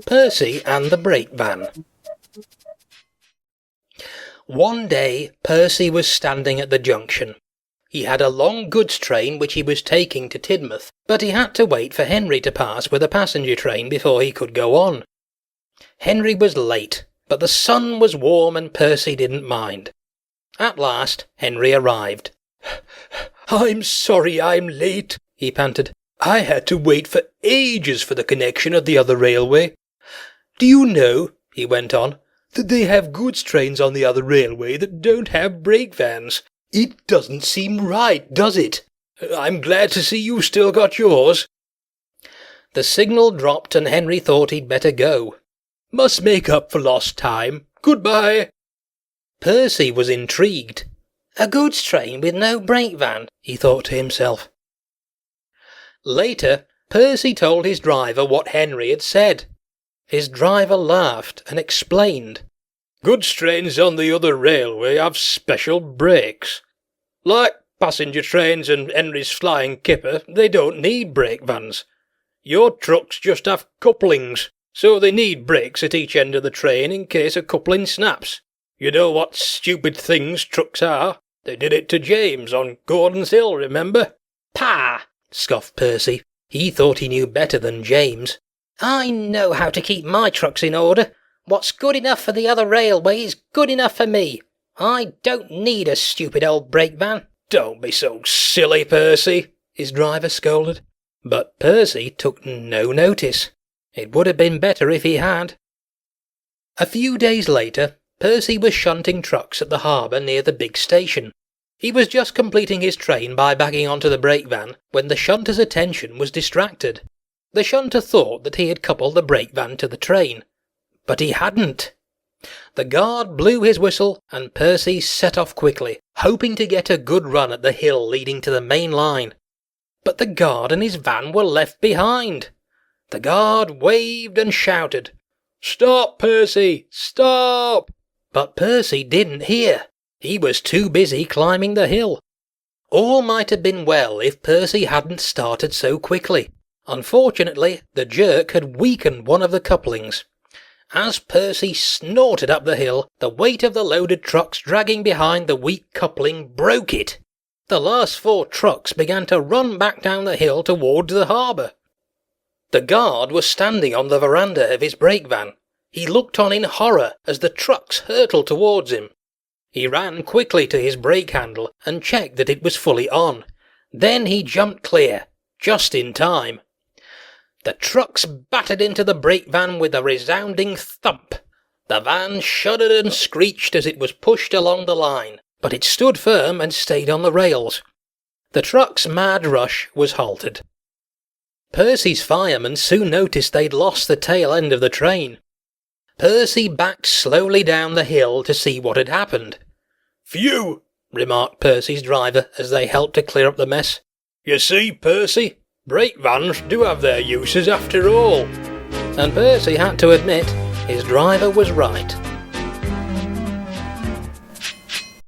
Percy and the Brake Van. One day, Percy was standing at the junction. He had a long goods train which he was taking to Tidmouth, but he had to wait for Henry to pass with a passenger train before he could go on. Henry was late, but the sun was warm and Percy didn't mind. At last, Henry arrived. "I'm sorry I'm late," he panted. "I had to wait for ages for the connection of the other railway. Do you know," he went on, "that they have goods trains on the other railway that don't have brake vans? It doesn't seem right, does it? I'm glad to see you've still got yours." The signal dropped and Henry thought he'd better go. "Must make up for lost time. Goodbye." Percy was intrigued. A goods train with no brake van, he thought to himself. Later, Percy told his driver what Henry had said. His driver laughed and explained. "Goods trains on the other railway have special brakes. Like passenger trains and Henry's flying kipper, they don't need brake vans. Your trucks just have couplings, so they need brakes at each end of the train in case a coupling snaps. You know what stupid things trucks are. They did it to James on Gordon's Hill, remember?" "Pah!" scoffed Percy. He thought he knew better than James. "I know how to keep my trucks in order. What's good enough for the other railway is good enough for me. I don't need a stupid old brake van." "Don't be so silly, Percy," his driver scolded. But Percy took no notice. It would have been better if he had. A few days later, Percy was shunting trucks at the harbour near the big station. He was just completing his train by backing onto the brake van when the shunter's attention was distracted. The shunter thought that he had coupled the brake van to the train, but he hadn't. The guard blew his whistle and Percy set off quickly, hoping to get a good run at the hill leading to the main line. But the guard and his van were left behind. The guard waved and shouted, "Stop, Percy! Stop!" But Percy didn't hear. He was too busy climbing the hill. All might have been well if Percy hadn't started so quickly. Unfortunately, the jerk had weakened one of the couplings. As Percy snorted up the hill, the weight of the loaded trucks dragging behind the weak coupling broke it. The last 4 trucks began to run back down the hill towards the harbour. The guard was standing on the veranda of his brake van. He looked on in horror as the trucks hurtled towards him. He ran quickly to his brake handle and checked that it was fully on. Then he jumped clear, just in time. The trucks battered into the brake van with a resounding thump. The van shuddered and screeched as it was pushed along the line, but it stood firm and stayed on the rails. The truck's mad rush was halted. Percy's firemen soon noticed they'd lost the tail end of the train. Percy backed slowly down the hill to see what had happened. "Phew!" remarked Percy's driver as they helped to clear up the mess. "You see, Percy, brake vans do have their uses after all." And Percy had to admit his driver was right.